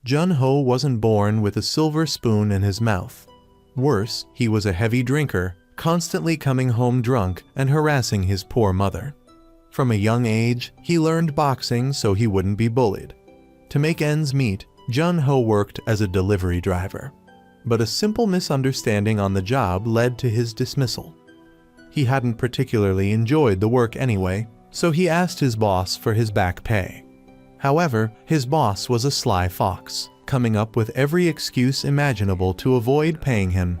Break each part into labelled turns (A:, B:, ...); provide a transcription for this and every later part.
A: Jun-ho wasn't born with a silver spoon in his mouth. Worse, he was a heavy drinker, constantly coming home drunk and harassing his poor mother. From a young age, he learned boxing so he wouldn't be bullied. To make ends meet, Jun-ho worked as a delivery driver. But a simple misunderstanding on the job led to his dismissal. He hadn't particularly enjoyed the work anyway, so he asked his boss for his back pay. However, his boss was a sly fox, coming up with every excuse imaginable to avoid paying him.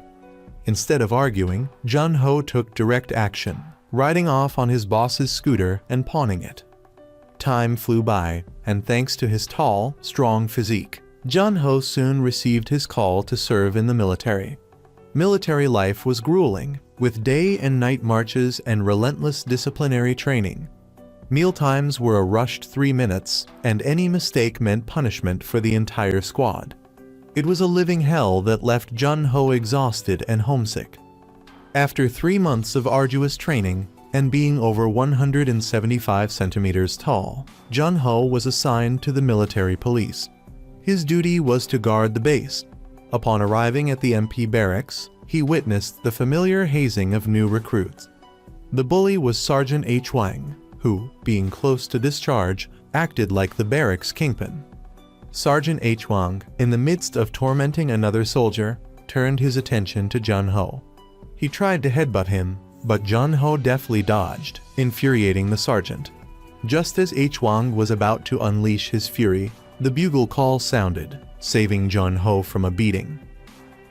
A: Instead of arguing, Jun-ho took direct action, riding off on his boss's scooter and pawning it. Time flew by, and thanks to his tall, strong physique, Jun-ho soon received his call to serve in the military. Military life was grueling, with day and night marches and relentless disciplinary training. Mealtimes were a rushed 3 minutes, and any mistake meant punishment for the entire squad. It was a living hell that left Jun-ho exhausted and homesick. After 3 months of arduous training, and being over 175 centimeters tall, Jun-ho was assigned to the military police. His duty was to guard the base. Upon arriving at the MP barracks, he witnessed the familiar hazing of new recruits. The bully was Sergeant H. Wang, who, being close to discharge, acted like the barracks kingpin. Sergeant H. Wang, in the midst of tormenting another soldier, turned his attention to Jun-ho. He tried to headbutt him, but Jun-ho deftly dodged, infuriating the sergeant. Just as H. Wang was about to unleash his fury, the bugle call sounded, saving Jun-ho from a beating.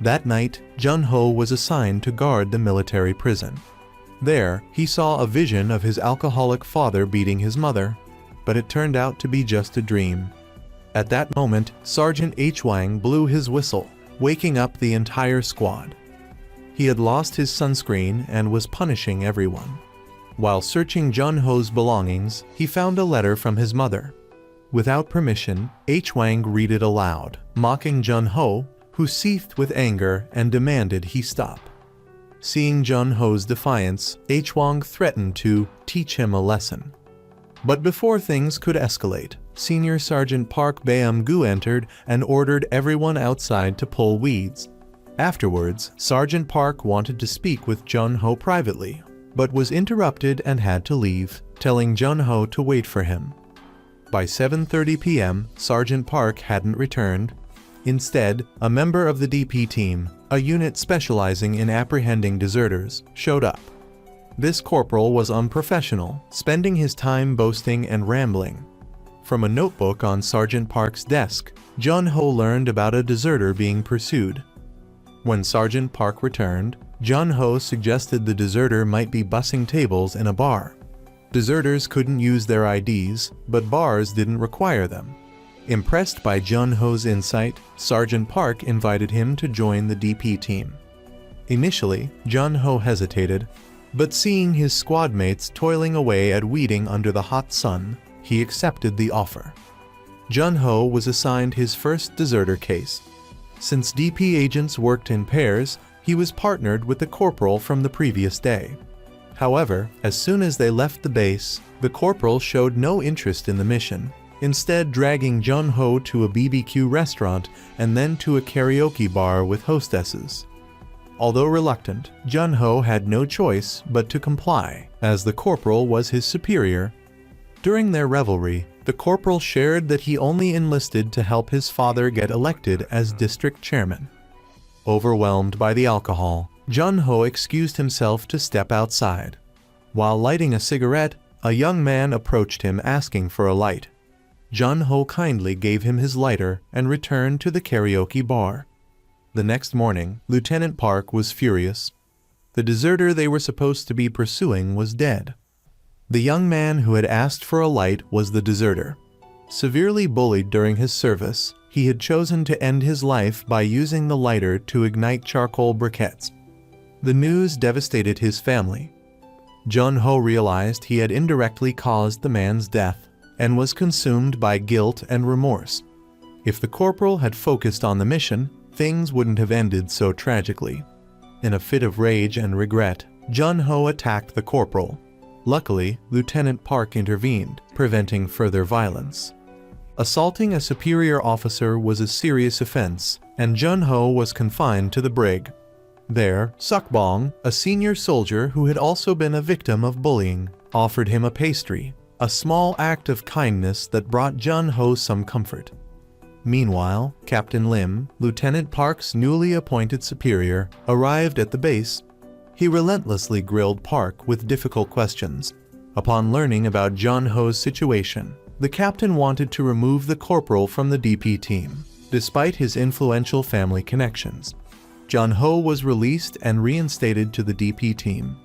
A: That night, Jun-ho was assigned to guard the military prison. There, he saw a vision of his alcoholic father beating his mother, but it turned out to be just a dream. At that moment, Sergeant H. Wang blew his whistle, waking up the entire squad. He had lost his sunscreen and was punishing everyone. While searching Jun-ho's belongings, he found a letter from his mother. Without permission, H. Wang read it aloud, mocking Jun-ho, who seethed with anger and demanded he stop. Seeing Jun-ho's defiance, H. Wang threatened to teach him a lesson. But before things could escalate, Senior Sergeant Park Baeum-gu entered and ordered everyone outside to pull weeds. Afterwards, Sergeant Park wanted to speak with Jun-ho privately, but was interrupted and had to leave, telling Jun-ho to wait for him. By 7:30 p.m., Sergeant Park hadn't returned. Instead, a member of the DP team, a unit specializing in apprehending deserters, showed up. This corporal was unprofessional, spending his time boasting and rambling. From a notebook on Sergeant Park's desk, Jun-ho learned about a deserter being pursued. When Sergeant Park returned, Jun-ho suggested the deserter might be bussing tables in a bar. Deserters couldn't use their IDs, but bars didn't require them. Impressed by Jun-ho's insight, Sergeant Park invited him to join the DP team. Initially, Jun-ho hesitated, but seeing his squad mates toiling away at weeding under the hot sun, he accepted the offer. Jun-ho was assigned his first deserter case. Since DP agents worked in pairs, he was partnered with the corporal from the previous day. However, as soon as they left the base, the corporal showed no interest in the mission, instead dragging Jun-ho to a BBQ restaurant and then to a karaoke bar with hostesses. Although reluctant, Jun-ho had no choice but to comply, as the corporal was his superior. During their revelry, the corporal shared that he only enlisted to help his father get elected as district chairman. Overwhelmed by the alcohol, Jun-ho excused himself to step outside. While lighting a cigarette, a young man approached him asking for a light. Jun-ho kindly gave him his lighter and returned to the karaoke bar. The next morning, Lieutenant Park was furious. The deserter they were supposed to be pursuing was dead. The young man who had asked for a light was the deserter. Severely bullied during his service, he had chosen to end his life by using the lighter to ignite charcoal briquettes. The news devastated his family. Jun-ho realized he had indirectly caused the man's death and was consumed by guilt and remorse. If the corporal had focused on the mission, things wouldn't have ended so tragically. In a fit of rage and regret, Jun-ho attacked the corporal. Luckily, Lieutenant Park intervened, preventing further violence. Assaulting a superior officer was a serious offense, and Jun-ho was confined to the brig. There, Suk-bong, a senior soldier who had also been a victim of bullying, offered him a pastry, a small act of kindness that brought Jun-ho some comfort. Meanwhile, Captain Lim, Lieutenant Park's newly appointed superior, arrived at the base. He relentlessly grilled Park with difficult questions. Upon learning about Jun-ho's situation, the captain wanted to remove the corporal from the DP team, despite his influential family connections. Jun-ho was released and reinstated to the DP team.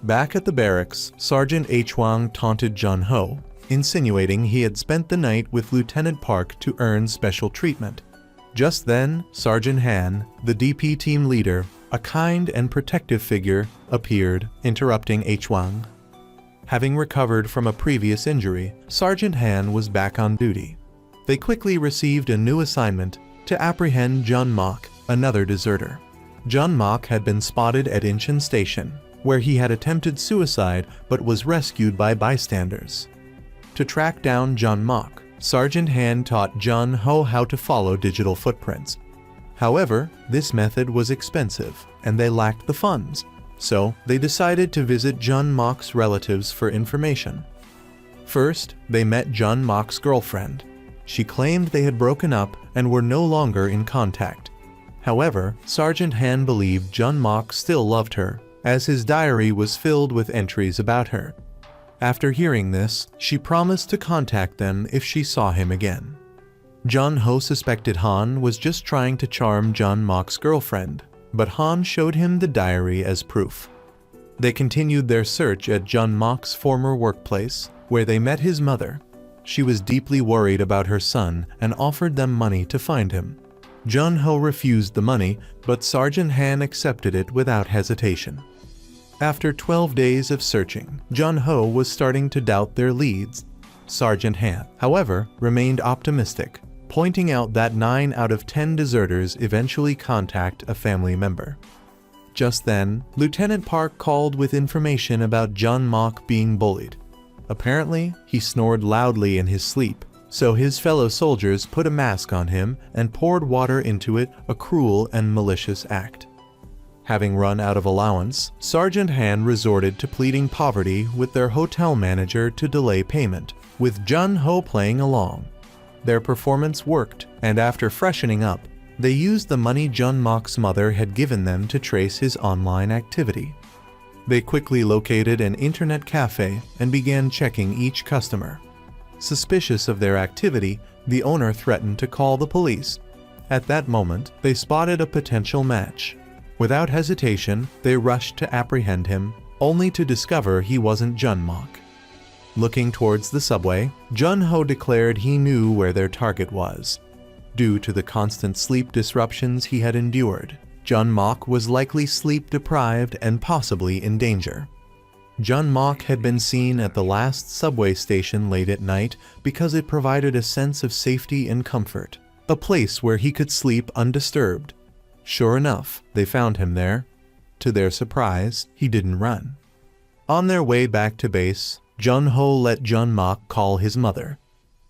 A: Back at the barracks, Sergeant H-Wang taunted Jun-ho, insinuating he had spent the night with Lieutenant Park to earn special treatment. Just then, Sergeant Han, the DP team leader, a kind and protective figure, appeared, interrupting H-Wang. Having recovered from a previous injury, Sergeant Han was back on duty. They quickly received a new assignment to apprehend Jun Mok, another deserter. Jun Mok had been spotted at Incheon Station, where he had attempted suicide but was rescued by bystanders. To track down Jun Mok, Sergeant Han taught Jun-ho how to follow digital footprints. However, this method was expensive, and they lacked the funds, so they decided to visit Jun Mok's relatives for information. First, they met Jun Mok's girlfriend. She claimed they had broken up and were no longer in contact. However, Sergeant Han believed Jun Mok still loved her, as his diary was filled with entries about her. After hearing this, she promised to contact them if she saw him again. Jun-ho suspected Han was just trying to charm Jun Mok's girlfriend, but Han showed him the diary as proof. They continued their search at Jun Mok's former workplace, where they met his mother. She was deeply worried about her son and offered them money to find him. Jun-ho refused the money, but Sergeant Han accepted it without hesitation. After 12 days of searching, Jun-ho was starting to doubt their leads. Sergeant Han, however, remained optimistic, pointing out that 9 out of 10 deserters eventually contact a family member. Just then, Lieutenant Park called with information about Jun Mok being bullied. Apparently, he snored loudly in his sleep, so his fellow soldiers put a mask on him and poured water into it, a cruel and malicious act. Having run out of allowance, Sergeant Han resorted to pleading poverty with their hotel manager to delay payment, with Jun-ho playing along. Their performance worked, and after freshening up, they used the money Jun Mok's mother had given them to trace his online activity. They quickly located an internet cafe and began checking each customer. Suspicious of their activity, the owner threatened to call the police. At that moment, they spotted a potential match. Without hesitation, they rushed to apprehend him, only to discover he wasn't Jun Mok. Looking towards the subway, Jun-ho declared he knew where their target was. Due to the constant sleep disruptions he had endured, Jun Mok was likely sleep-deprived and possibly in danger. Jun Mok had been seen at the last subway station late at night because it provided a sense of safety and comfort, a place where he could sleep undisturbed. Sure enough, they found him there. To their surprise, he didn't run. On their way back to base, Jun-ho let Jun Mok call his mother.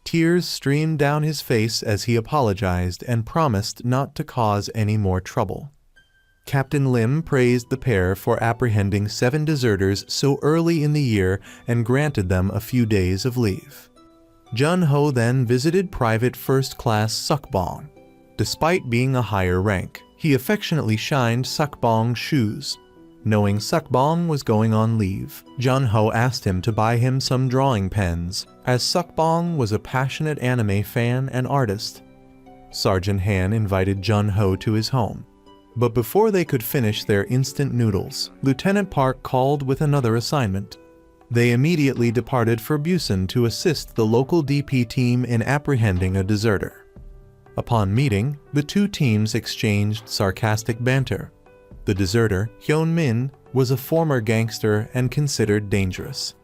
A: Tears streamed down his face as he apologized and promised not to cause any more trouble. Captain Lim praised the pair for apprehending 7 deserters so early in the year and granted them a few days of leave. Jun-ho then visited Private First Class Suk-bong. Despite being a higher rank, he affectionately shined Suk-bong's shoes. Knowing Suk-bong was going on leave, Jun-ho asked him to buy him some drawing pens, as Suk-bong was a passionate anime fan and artist. Sergeant Han invited Jun-ho to his home. But before they could finish their instant noodles, Lieutenant Park called with another assignment. They immediately departed for Busan to assist the local DP team in apprehending a deserter. Upon meeting, the two teams exchanged sarcastic banter. The deserter, Hyun-min, was a former gangster and considered dangerous.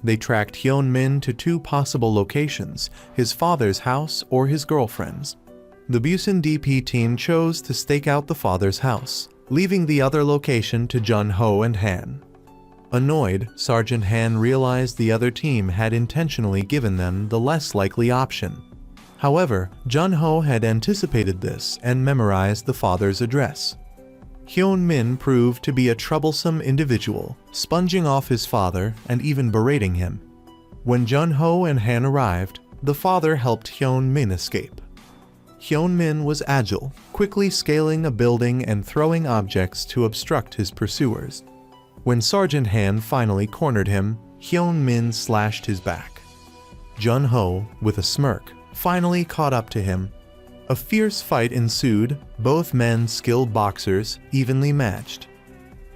A: They tracked Hyun-min to 2 possible locations, his father's house or his girlfriend's. The Busan DP team chose to stake out the father's house, leaving the other location to Jun-ho and Han. Annoyed, Sergeant Han realized the other team had intentionally given them the less likely option. However, Jun-ho had anticipated this and memorized the father's address. Hyun-min proved to be a troublesome individual, sponging off his father and even berating him. When Jun-ho and Han arrived, the father helped Hyun-min escape. Hyun-min was agile, quickly scaling a building and throwing objects to obstruct his pursuers. When Sergeant Han finally cornered him, Hyun-min slashed his back. Jun-ho, with a smirk, finally caught up to him. A fierce fight ensued, both men skilled boxers, evenly matched.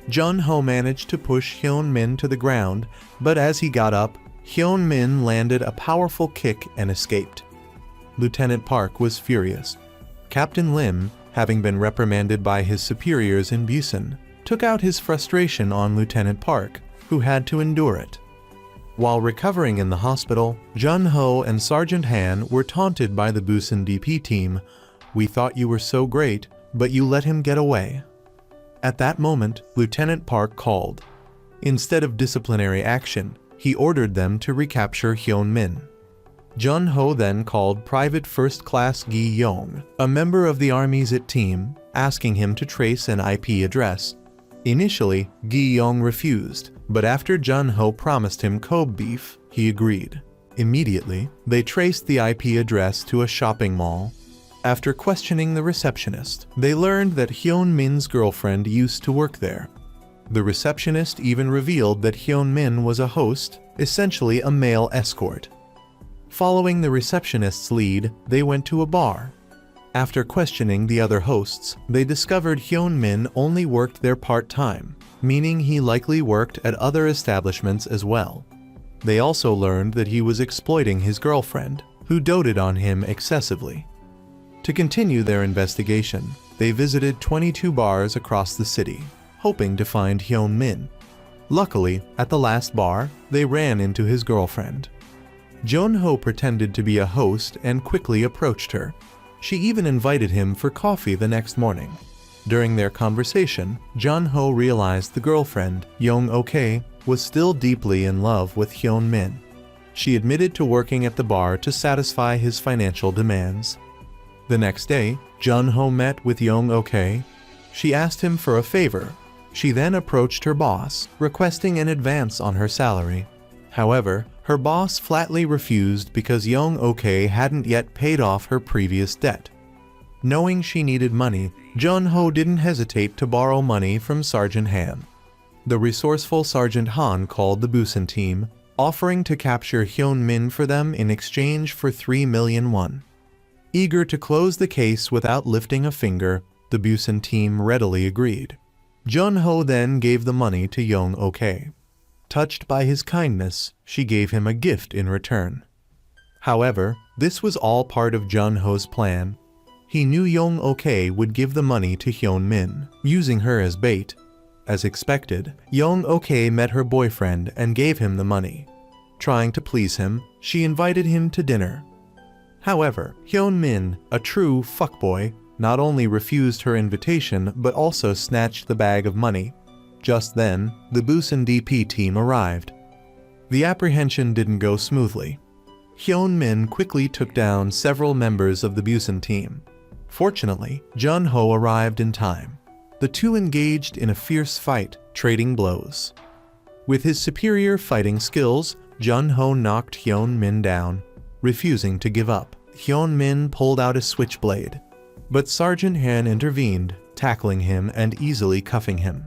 A: Jun-ho managed to push Hyun-min to the ground, but as he got up, Hyun-min landed a powerful kick and escaped. Lieutenant Park was furious. Captain Lim, having been reprimanded by his superiors in Busan, took out his frustration on Lieutenant Park, who had to endure it. While recovering in the hospital, Jun-ho and Sergeant Han were taunted by the Busan DP team. "We thought you were so great, but you let him get away." At that moment, Lieutenant Park called. Instead of disciplinary action, he ordered them to recapture Hyun-min. Jun-ho then called Private First Class Gi-yong, a member of the Army's IT team, asking him to trace an IP address. Initially, Gi-yong refused, but after Jun-ho promised him Kobe beef, he agreed. Immediately, they traced the IP address to a shopping mall. After questioning the receptionist, they learned that Hyun-min's girlfriend used to work there. The receptionist even revealed that Hyun-min was a host, essentially a male escort. Following the receptionist's lead, they went to a bar. After questioning the other hosts, they discovered Hyun-min only worked there part-time, meaning he likely worked at other establishments as well. They also learned that he was exploiting his girlfriend, who doted on him excessively. To continue their investigation, they visited 22 bars across the city, hoping to find Hyun-min. Luckily, at the last bar, they ran into his girlfriend. Jun-ho pretended to be a host and quickly approached her. She even invited him for coffee the next morning. During their conversation, Jun-ho realized the girlfriend, Young-ok, was still deeply in love with Hyun-min. She admitted to working at the bar to satisfy his financial demands. The next day, Jun-ho met with Young-ok. She asked him for a favor. She then approached her boss, requesting an advance on her salary. However, her boss flatly refused because Young-ok hadn't yet paid off her previous debt. Knowing she needed money, Jun-ho didn't hesitate to borrow money from Sergeant Han. The resourceful Sergeant Han called the Busan team, offering to capture Hyun-min for them in exchange for 3 million won. Eager to close the case without lifting a finger, the Busan team readily agreed. Jun-ho then gave the money to Young-ok. Touched by his kindness, she gave him a gift in return. However, this was all part of Jun-ho's plan. He knew Young-ok would give the money to Hyun-min, using her as bait. As expected, Young-ok met her boyfriend and gave him the money. Trying to please him, she invited him to dinner. However, Hyun-min, a true fuckboy, not only refused her invitation but also snatched the bag of money. Just then, the Busan DP team arrived. The apprehension didn't go smoothly. Hyun-min quickly took down several members of the Busan team. Fortunately, Jun-ho arrived in time. The two engaged in a fierce fight, trading blows. With his superior fighting skills, Jun-ho knocked Hyun-min down. Refusing to give up, Hyun-min pulled out a switchblade. But Sergeant Han intervened, tackling him and easily cuffing him.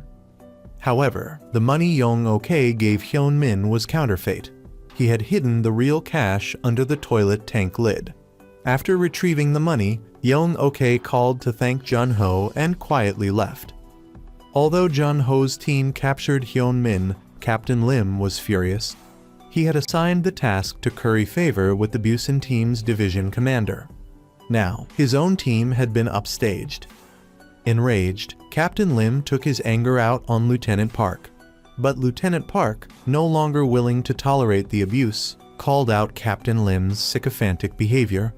A: However, the money Young-ok gave Hyun-min was counterfeit. He had hidden the real cash under the toilet tank lid. After retrieving the money, Young-ok called to thank Jun-ho and quietly left. Although Jun-ho's team captured Hyun-min, Captain Lim was furious. He had assigned the task to curry favor with the Busan team's division commander. Now, his own team had been upstaged. Enraged, Captain Lim took his anger out on Lieutenant Park. But Lieutenant Park, no longer willing to tolerate the abuse, called out Captain Lim's sycophantic behavior.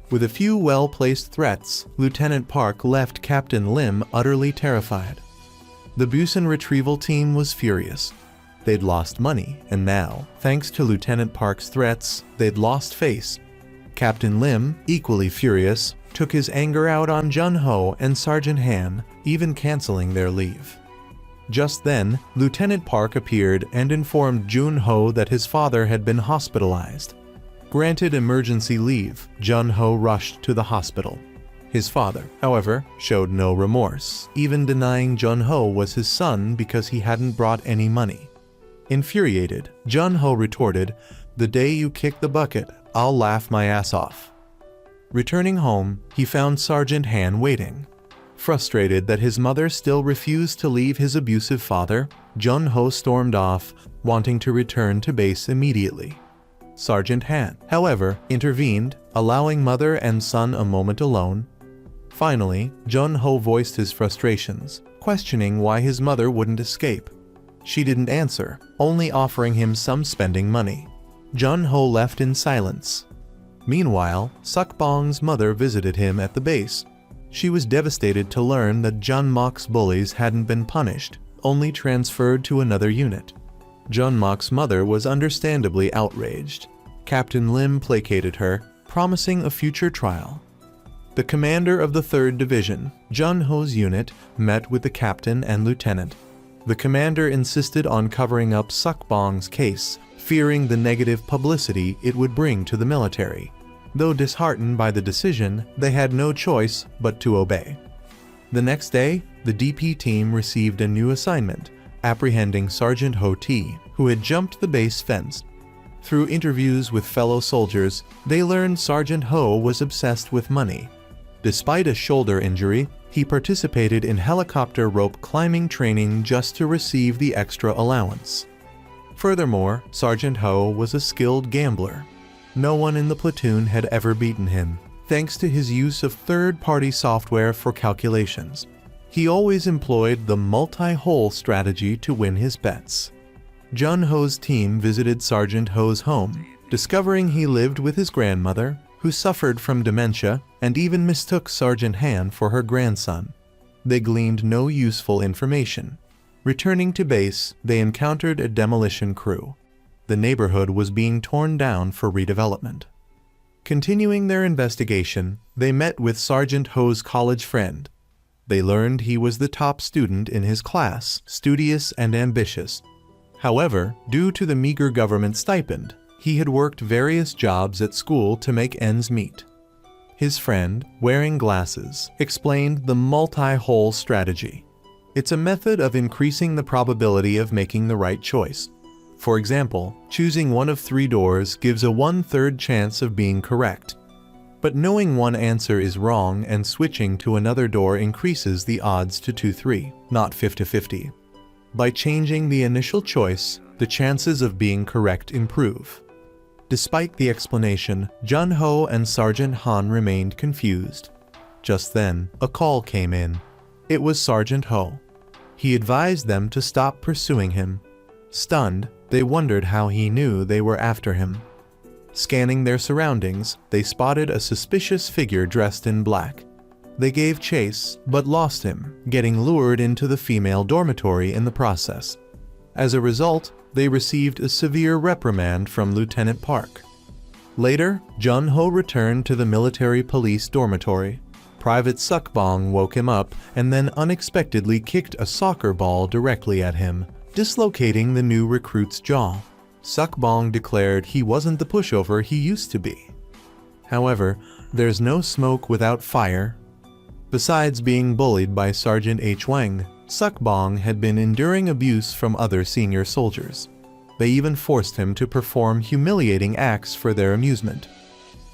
A: With a few well-placed threats, Lieutenant Park left Captain Lim utterly terrified. The Busan retrieval team was furious. They'd lost money, and now, thanks to Lieutenant Park's threats, they'd lost face. Captain Lim, equally furious, took his anger out on Jun-ho and Sergeant Han, even canceling their leave. Just then, Lieutenant Park appeared and informed Jun-ho that his father had been hospitalized. Granted emergency leave, Jun-ho rushed to the hospital. His father, however, showed no remorse, even denying Jun-ho was his son because he hadn't brought any money. Infuriated, Jun-ho retorted, "The day you kick the bucket, I'll laugh my ass off." Returning home, he found Sergeant Han waiting. Frustrated that his mother still refused to leave his abusive father, Jun-ho stormed off, wanting to return to base immediately. Sergeant Han, however, intervened, allowing mother and son a moment alone. Finally, Jun-ho voiced his frustrations, questioning why his mother wouldn't escape. She didn't answer, only offering him some spending money. Jun-ho left in silence. Meanwhile, Suk-bong's mother visited him at the base. She was devastated to learn that Jun-mok's bullies hadn't been punished, only transferred to another unit. Jun-mok's mother was understandably outraged. Captain Lim placated her, promising a future trial. The commander of the 3rd Division, Jun-ho's unit, met with the captain and lieutenant. The commander insisted on covering up Suk-bong's case, fearing the negative publicity it would bring to the military. Though disheartened by the decision, they had no choice but to obey. The next day, the DP team received a new assignment, apprehending Sergeant Ho-T, who had jumped the base fence. Through interviews with fellow soldiers, they learned Sergeant Ho was obsessed with money. Despite a shoulder injury, he participated in helicopter rope climbing training just to receive the extra allowance. Furthermore, Sergeant Ho was a skilled gambler. No one in the platoon had ever beaten him, thanks to his use of third-party software for calculations. He always employed the multi-hole strategy to win his bets. Jun-ho's team visited Sergeant Ho's home, discovering he lived with his grandmother, who suffered from dementia and even mistook Sergeant Han for her grandson. They gleaned no useful information. Returning to base, they encountered a demolition crew. The neighborhood was being torn down for redevelopment. Continuing their investigation, they met with Sergeant Ho's college friend. They learned he was the top student in his class, studious and ambitious. However, due to the meager government stipend, he had worked various jobs at school to make ends meet. His friend, wearing glasses, explained the multi-hole strategy. It's a method of increasing the probability of making the right choice. For example, choosing one of 3 doors gives a 1/3 chance of being correct. But knowing one answer is wrong and switching to another door increases the odds to 2-3, not 50-50. By changing the initial choice, the chances of being correct improve. Despite the explanation, Jun-ho and Sergeant Han remained confused. Just then, a call came in. It was Sergeant Ho. He advised them to stop pursuing him. Stunned, they wondered how he knew they were after him. Scanning their surroundings, they spotted a suspicious figure dressed in black. They gave chase, but lost him, getting lured into the female dormitory in the process. As a result, they received a severe reprimand from Lieutenant Park. Later, Jun-ho returned to the military police dormitory. Private Suk-bong woke him up and then unexpectedly kicked a soccer ball directly at him, dislocating the new recruit's jaw. Suk-bong declared he wasn't the pushover he used to be. However, there's no smoke without fire. Besides being bullied by Sergeant H. Wang, Suk-bong had been enduring abuse from other senior soldiers. They even forced him to perform humiliating acts for their amusement.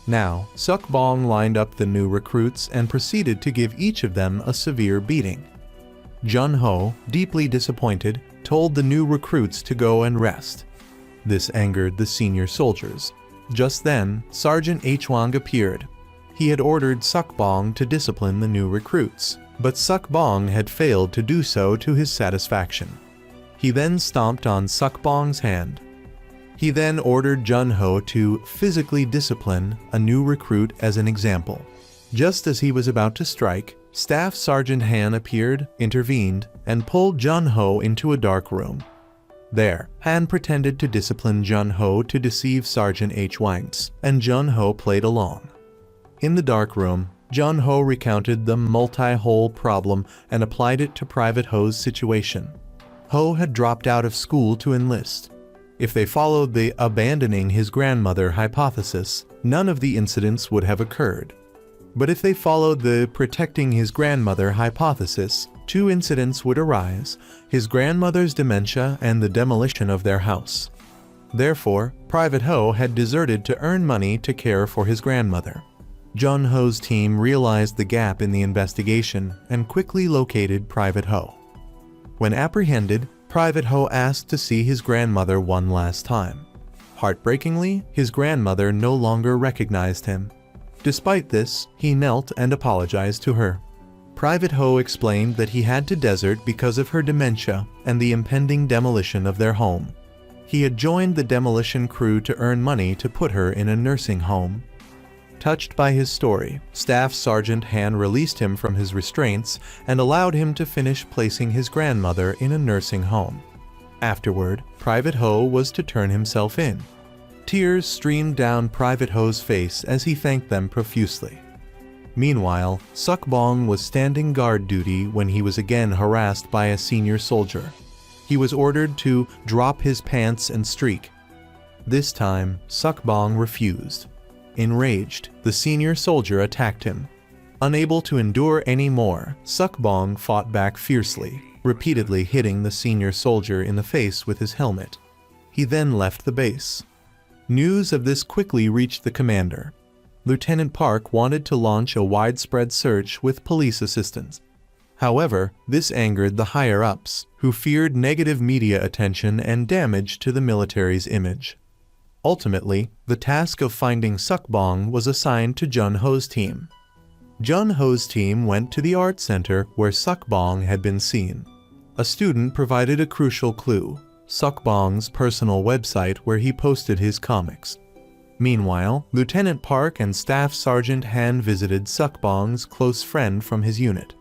A: Now, Suk-bong lined up the new recruits and proceeded to give each of them a severe beating. Jun-ho, deeply disappointed, told the new recruits to go and rest. This angered the senior soldiers. Just then, Sergeant H. Wang appeared. He had ordered Suk-bong to discipline the new recruits, but Suk-bong had failed to do so to his satisfaction. He then stomped on Suk-bong's hand. He then ordered Jun-ho to physically discipline a new recruit as an example. Just as he was about to strike, Staff Sergeant Han appeared, intervened, and pulled Jun-ho into a dark room. There, Han pretended to discipline Jun-ho to deceive Sergeant H. Wangs, and Jun-ho played along. In the dark room, Jun-ho recounted the multi-hole problem and applied it to Private Ho's situation. Ho had dropped out of school to enlist. If they followed the abandoning his grandmother hypothesis, none of the incidents would have occurred. But if they followed the protecting his grandmother hypothesis, 2 incidents would arise: his grandmother's dementia and the demolition of their house. Therefore, Private Ho had deserted to earn money to care for his grandmother. Jun-ho's team realized the gap in the investigation and quickly located Private Ho. When apprehended, Private Ho asked to see his grandmother one last time. Heartbreakingly, his grandmother no longer recognized him. Despite this, he knelt and apologized to her. Private Ho explained that he had to desert because of her dementia and the impending demolition of their home. He had joined the demolition crew to earn money to put her in a nursing home. Touched by his story, Staff Sergeant Han released him from his restraints and allowed him to finish placing his grandmother in a nursing home. Afterward, Private Ho was to turn himself in. Tears streamed down Private Ho's face as he thanked them profusely. Meanwhile, Suk Bong was standing guard duty when he was again harassed by a senior soldier. He was ordered to drop his pants and streak. This time, Suk Bong refused. Enraged, the senior soldier attacked him. Unable to endure any more, Suk Bong fought back fiercely, repeatedly hitting the senior soldier in the face with his helmet. He then left the base. News of this quickly reached the commander. Lieutenant Park wanted to launch a widespread search with police assistance. However, this angered the higher-ups, who feared negative media attention and damage to the military's image. Ultimately, the task of finding Suk Bong was assigned to Jun-ho's team. Jun-ho's team went to the art center where Suk Bong had been seen. A student provided a crucial clue: Suk Bong's personal website where he posted his comics. Meanwhile, Lieutenant Park and Staff Sergeant Han visited Suk Bong's close friend from his unit.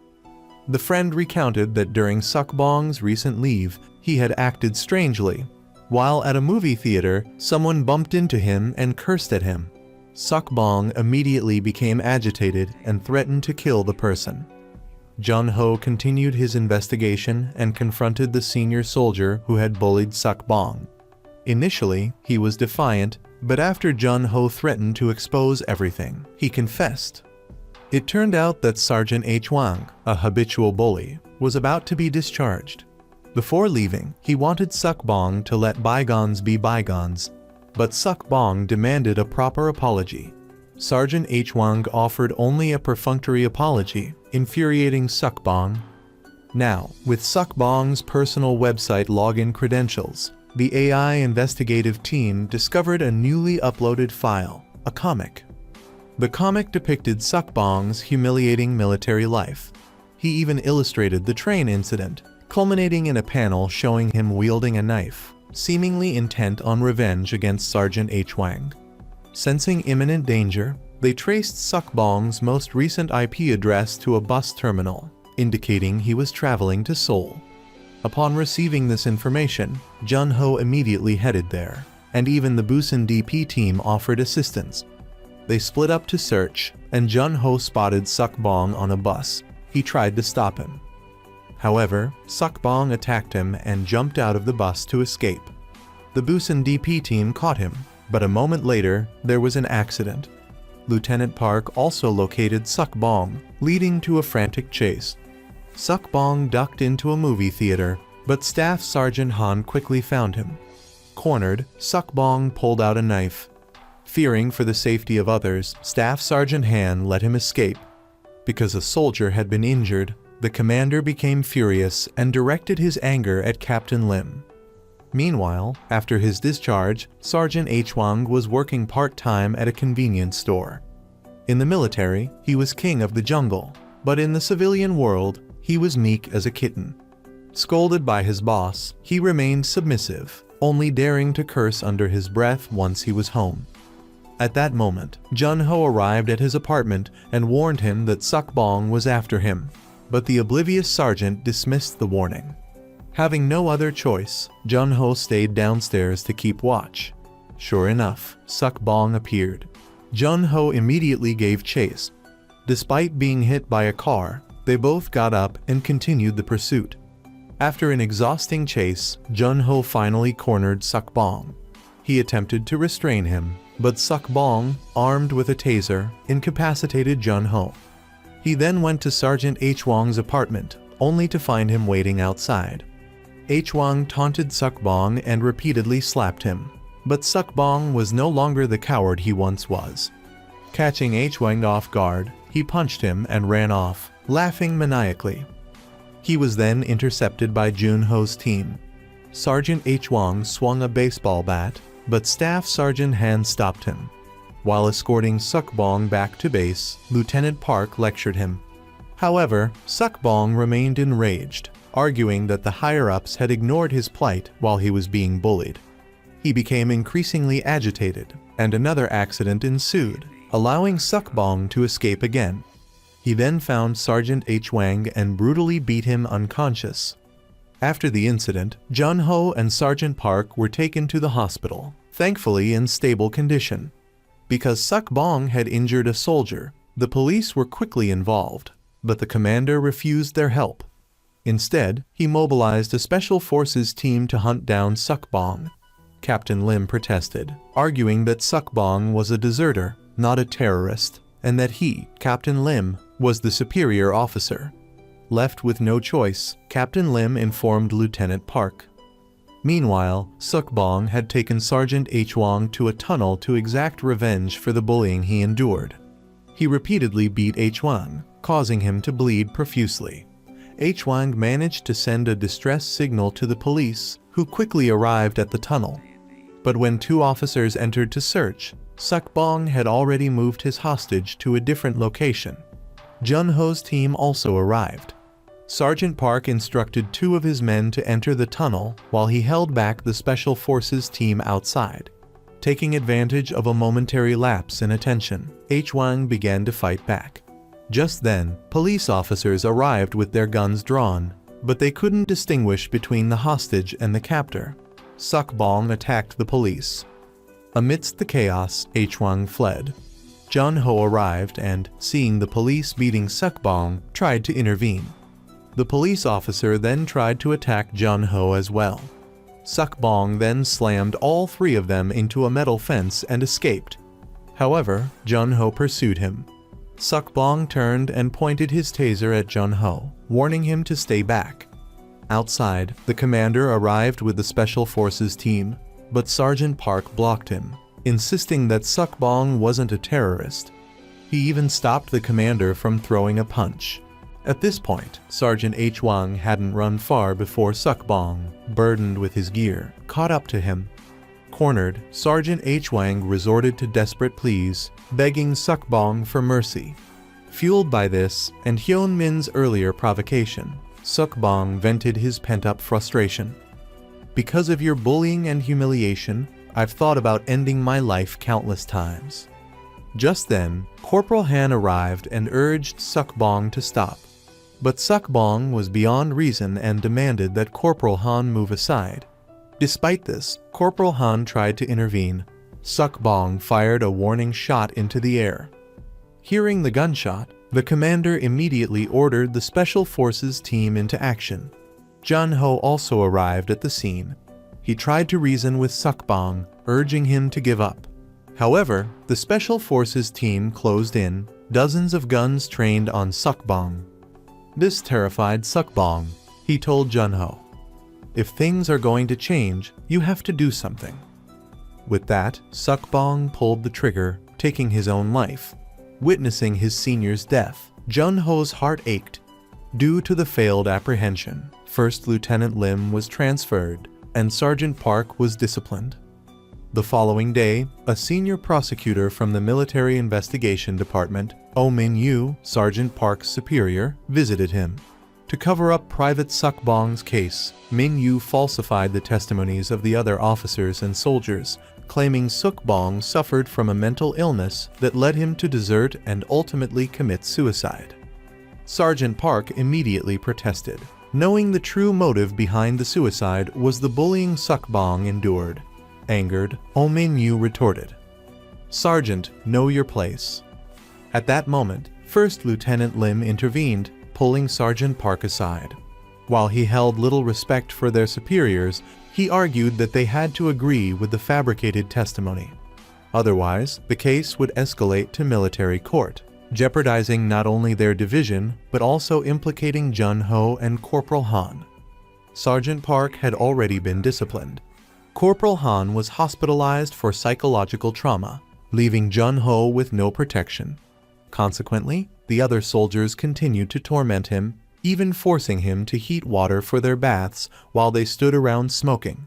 A: The friend recounted that during Suk Bong's recent leave, he had acted strangely. While at a movie theater, someone bumped into him and cursed at him. Suk Bong immediately became agitated and threatened to kill the person. Jun-ho continued his investigation and confronted the senior soldier who had bullied Suk Bong. Initially, he was defiant, but after Jun-ho threatened to expose everything, he confessed. It turned out that Sergeant H. Wang, a habitual bully, was about to be discharged. Before leaving, he wanted Suk Bong to let bygones be bygones, but Suk Bong demanded a proper apology. Sergeant H. Wang offered only a perfunctory apology, infuriating Suk Bong. Now, with Suk Bong's personal website login credentials, the AI investigative team discovered a newly uploaded file, a comic. The comic depicted Suk Bong's humiliating military life. He even illustrated the train incident, culminating in a panel showing him wielding a knife, seemingly intent on revenge against Sergeant H. Wang. Sensing imminent danger, they traced Suk Bong's most recent IP address to a bus terminal, indicating he was traveling to Seoul. Upon receiving this information, Jun-ho immediately headed there, and even the Busan DP team offered assistance. They split up to search, and Jun-ho spotted Suk Bong on a bus. He tried to stop him. However, Suk Bong attacked him and jumped out of the bus to escape. The Busan DP team caught him, but a moment later, there was an accident. Lieutenant Park also located Suk Bong, leading to a frantic chase. Suk Bong ducked into a movie theater, but Staff Sergeant Han quickly found him. Cornered, Suk Bong pulled out a knife. Fearing for the safety of others, Staff Sergeant Han let him escape. Because a soldier had been injured, the commander became furious and directed his anger at Captain Lim. Meanwhile, after his discharge, Sergeant H. Wang was working part-time at a convenience store. In the military, he was king of the jungle, but in the civilian world, he was meek as a kitten. Scolded by his boss, he remained submissive, only daring to curse under his breath once he was home. At that moment, Jun-ho arrived at his apartment and warned him that Suk Bong was after him, but the oblivious sergeant dismissed the warning. Having no other choice, Jun-ho stayed downstairs to keep watch. Sure enough, Suk-bong appeared. Jun-ho immediately gave chase. Despite being hit by a car, they both got up and continued the pursuit. After an exhausting chase, Jun-ho finally cornered Suk-bong. He attempted to restrain him, but Suk-bong, armed with a taser, incapacitated Jun-ho. He then went to Sergeant H-wang's apartment, only to find him waiting outside. H-wang taunted Suk-bong and repeatedly slapped him, but Suk-bong was no longer the coward he once was. Catching H-wang off guard, he punched him and ran off, laughing maniacally. He was then intercepted by Jun-ho's team. Sergeant H-wang swung a baseball bat, but Staff Sergeant Han stopped him. While escorting Suk-bong back to base, Lieutenant Park lectured him. However, Suk-bong remained enraged, arguing that the higher-ups had ignored his plight while he was being bullied. He became increasingly agitated, and another accident ensued, allowing Suk-bong to escape again. He then found Sergeant H-wang and brutally beat him unconscious. After the incident, Jun-ho and Sergeant Park were taken to the hospital, thankfully in stable condition. Because Suk-bong had injured a soldier, the police were quickly involved, but the commander refused their help. Instead, he mobilized a special forces team to hunt down Suk-bong. Captain Lim protested, arguing that Suk-bong was a deserter, not a terrorist, and that he, Captain Lim, was the superior officer. Left with no choice, Captain Lim informed Lieutenant Park. Meanwhile, Suk-bong had taken Sergeant H-wang to a tunnel to exact revenge for the bullying he endured. He repeatedly beat H-wang, causing him to bleed profusely. H-wang managed to send a distress signal to the police, who quickly arrived at the tunnel. But when two officers entered to search, Suk-bong had already moved his hostage to a different location. Jun-ho's team also arrived. Sergeant Park instructed two of his men to enter the tunnel while he held back the Special Forces team outside. Taking advantage of a momentary lapse in attention, H-wang began to fight back. Just then, police officers arrived with their guns drawn, but they couldn't distinguish between the hostage and the captor. Suk-bong attacked the police. Amidst the chaos, H-wang fled. Jun-ho arrived and, seeing the police beating Suk-bong, tried to intervene. The police officer then tried to attack Jun-ho as well. Suk-bong then slammed all three of them into a metal fence and escaped. However, Jun-ho pursued him. Suk-bong turned and pointed his taser at Jun-ho, warning him to stay back. Outside, the commander arrived with the Special Forces team, but Sergeant Park blocked him, insisting that Suk-bong wasn't a terrorist. He even stopped the commander from throwing a punch. At this point, Sergeant H-wang hadn't run far before Suk-bong, burdened with his gear, caught up to him. Cornered, Sergeant H-wang resorted to desperate pleas, begging Suk-bong for mercy. Fueled by this, and Hyun-min's earlier provocation, Suk-bong vented his pent-up frustration. "Because of your bullying and humiliation, I've thought about ending my life countless times." Just then, Corporal Han arrived and urged Suk-bong to stop. But Suk-bong was beyond reason and demanded that Corporal Han move aside. Despite this, Corporal Han tried to intervene. Suk-bong fired a warning shot into the air. Hearing the gunshot, the commander immediately ordered the Special Forces team into action. Jun-ho also arrived at the scene. He tried to reason with Suk-bong, urging him to give up. However, the Special Forces team closed in, dozens of guns trained on Suk-bong. This terrified Suk-bong. He told Jun-ho, "If things are going to change, you have to do something." With that, Suk-bong pulled the trigger, taking his own life. Witnessing his senior's death, Jun-ho's heart ached. Due to the failed apprehension, First Lieutenant Lim was transferred, and Sergeant Park was disciplined. The following day, a senior prosecutor from the Military Investigation Department, Oh Min-yu, Sergeant Park's superior, visited him. To cover up Private Suk-bong's case, Min-yu falsified the testimonies of the other officers and soldiers, claiming Suk-bong suffered from a mental illness that led him to desert and ultimately commit suicide. Sergeant Park immediately protested. Knowing the true motive behind the suicide was the bullying Bong endured. Angered, Ominyu retorted, "Sergeant, know your place." At that moment, First Lieutenant Lim intervened, pulling Sergeant Park aside. While he held little respect for their superiors, he argued that they had to agree with the fabricated testimony. Otherwise, the case would escalate to military court, jeopardizing not only their division, but also implicating Jun-ho and Corporal Han. Sergeant Park had already been disciplined. Corporal Han was hospitalized for psychological trauma, leaving Jun-ho with no protection. Consequently, the other soldiers continued to torment him, even forcing him to heat water for their baths while they stood around smoking.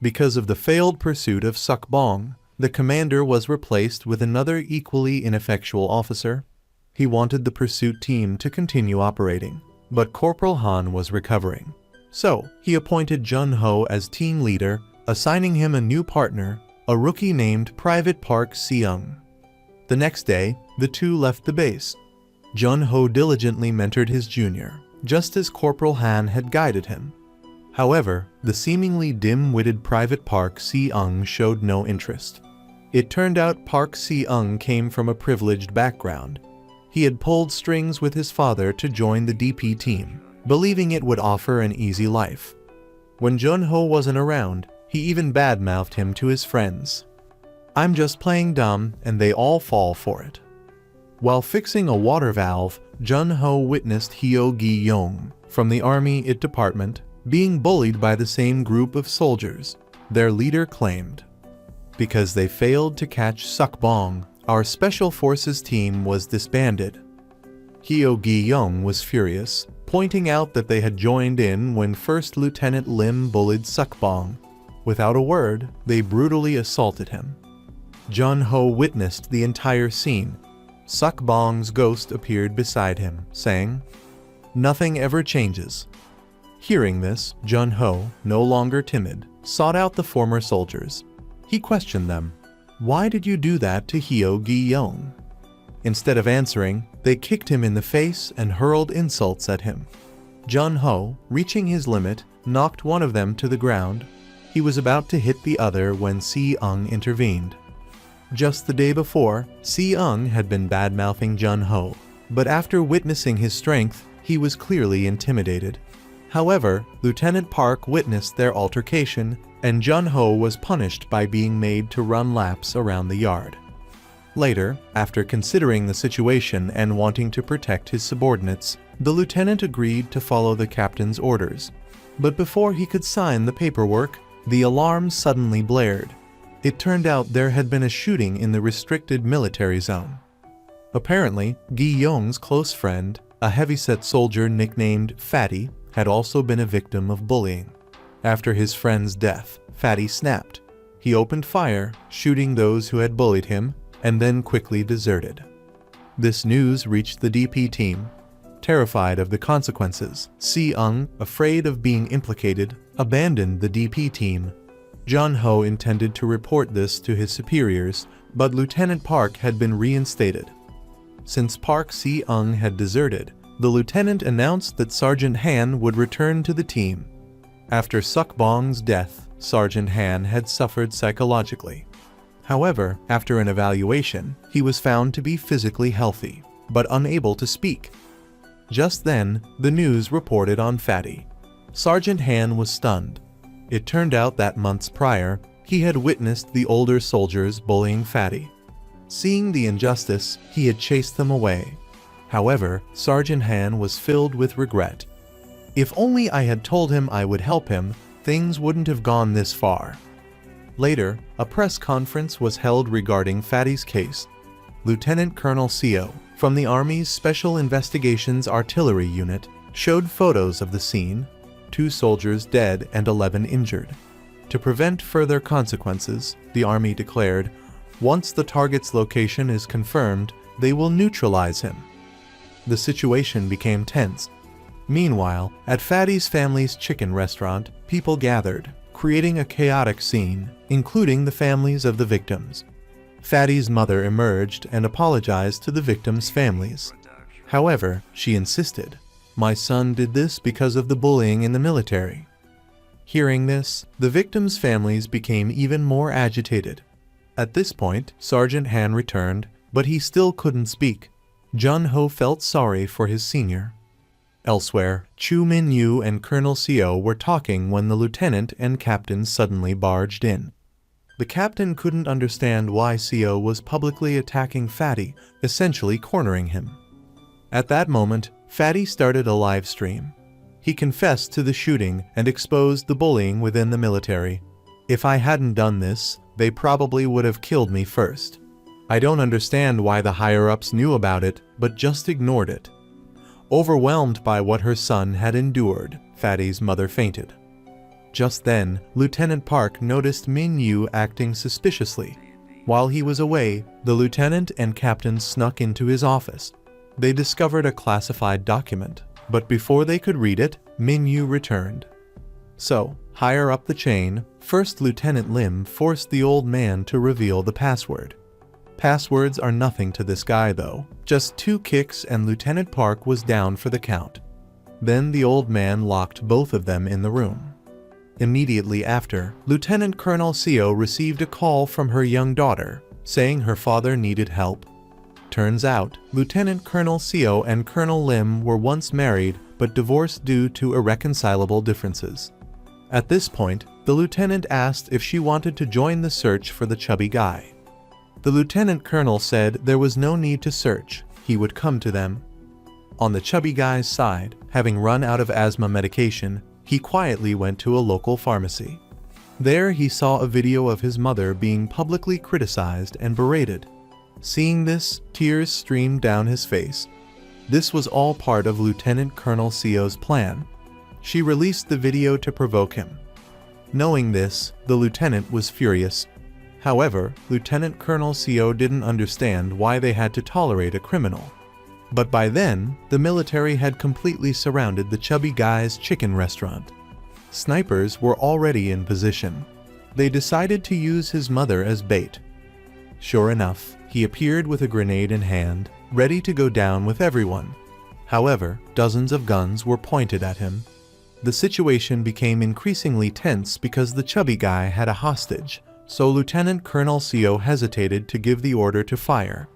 A: Because of the failed pursuit of Bong, the commander was replaced with another equally ineffectual officer. He wanted the pursuit team to continue operating, but Corporal Han was recovering. So, he appointed Jun-ho as team leader, assigning him a new partner, a rookie named Private Park Seung. The next day, the two left the base. Jun-ho diligently mentored his junior, just as Corporal Han had guided him. However, the seemingly dim-witted Private Park Seung showed no interest. It turned out Park Seung came from a privileged background. He had pulled strings with his father to join the DP team, believing it would offer an easy life. When Jun-ho wasn't around, he even badmouthed him to his friends. "I'm just playing dumb, and they all fall for it." While fixing a water valve, Jun-ho witnessed Hyo Gi-young from the Army IT department being bullied by the same group of soldiers. Their leader claimed, "Because they failed to catch Bong, our Special Forces team was disbanded." Hyo Gi-young was furious, pointing out that they had joined in when First Lieutenant Lim bullied Bong. Without a word, they brutally assaulted him. Jun-ho witnessed the entire scene. Bong's ghost appeared beside him, saying, "Nothing ever changes." Hearing this, Jun-ho, no longer timid, sought out the former soldiers. He questioned them. "Why did you do that to Hyo Gi-young?" Instead of answering, they kicked him in the face and hurled insults at him. Jun-ho, reaching his limit, knocked one of them to the ground. He was about to hit the other when Seung intervened. Just the day before, Seung had been bad-mouthing Jun-ho, but after witnessing his strength, he was clearly intimidated. However, Lieutenant Park witnessed their altercation, and Jun-ho was punished by being made to run laps around the yard. Later, after considering the situation and wanting to protect his subordinates, the lieutenant agreed to follow the captain's orders. But before he could sign the paperwork, the alarm suddenly blared. It turned out there had been a shooting in the restricted military zone. Apparently, Gi-young's close friend, a heavyset soldier nicknamed Fatty, had also been a victim of bullying. After his friend's death, Fatty snapped. He opened fire, shooting those who had bullied him, and then quickly deserted. This news reached the DP team. Terrified of the consequences, Seung, afraid of being implicated, abandoned the DP team. Jun-ho intended to report this to his superiors, but Lieutenant Park had been reinstated. Since Park Seung had deserted, the lieutenant announced that Sergeant Han would return to the team. After Bong's death, Sergeant Han had suffered psychologically. However, after an evaluation, he was found to be physically healthy, but unable to speak. Just then, the news reported on Fatty. Sergeant Han was stunned. It turned out that months prior, he had witnessed the older soldiers bullying Fatty. Seeing the injustice, he had chased them away. However, Sergeant Han was filled with regret. "If only I had told him I would help him, things wouldn't have gone this far." Later, a press conference was held regarding Fatty's case. Lieutenant Colonel Seo, from the Army's Special Investigations Artillery Unit, showed photos of the scene, 2 soldiers dead and 11 injured. To prevent further consequences, the Army declared, once the target's location is confirmed, they will neutralize him. The situation became tense. Meanwhile, at Fatty's family's chicken restaurant, people gathered, creating a chaotic scene, including the families of the victims. Fatty's mother emerged and apologized to the victims' families. However, she insisted, My son did this because of the bullying in the military." Hearing this, the victims' families became even more agitated. At this point, Sergeant Han returned, but he still couldn't speak. Jun-ho felt sorry for his senior. Elsewhere, Chu Min-yu and Colonel Seo were talking when the lieutenant and captain suddenly barged in. The captain couldn't understand why Seo was publicly attacking Fatty, essentially cornering him. At that moment, Fatty started a live stream. He confessed to the shooting and exposed the bullying within the military. "If I hadn't done this, they probably would have killed me first. I don't understand why the higher-ups knew about it, but just ignored it." Overwhelmed by what her son had endured, Fatty's mother fainted. Just then, Lieutenant Park noticed Min-yu acting suspiciously. While he was away, the lieutenant and captain snuck into his office. They discovered a classified document, but before they could read it, Min-yu returned. So, higher up the chain, First Lieutenant Lim forced the old man to reveal the password. Passwords are nothing to this guy though, just 2 kicks and Lieutenant Park was down for the count. Then the old man locked both of them in the room. Immediately after, Lieutenant Colonel Seo received a call from her young daughter, saying her father needed help. Turns out, Lieutenant Colonel Seo and Colonel Lim were once married but divorced due to irreconcilable differences. At this point, the lieutenant asked if she wanted to join the search for the chubby guy. The lieutenant colonel said there was no need to search, he would come to them. On the chubby guy's side, having run out of asthma medication, he quietly went to a local pharmacy. There he saw a video of his mother being publicly criticized and berated. Seeing this, tears streamed down his face. This was all part of Lieutenant Colonel Seo's plan. She released the video to provoke him. Knowing this, the lieutenant was furious. However, Lieutenant Colonel Seo didn't understand why they had to tolerate a criminal. But by then, the military had completely surrounded the chubby guy's chicken restaurant. Snipers were already in position. They decided to use his mother as bait. Sure enough, he appeared with a grenade in hand, ready to go down with everyone. However, dozens of guns were pointed at him. The situation became increasingly tense because the chubby guy had a hostage, so Lieutenant Colonel Seo hesitated to give the order to fire.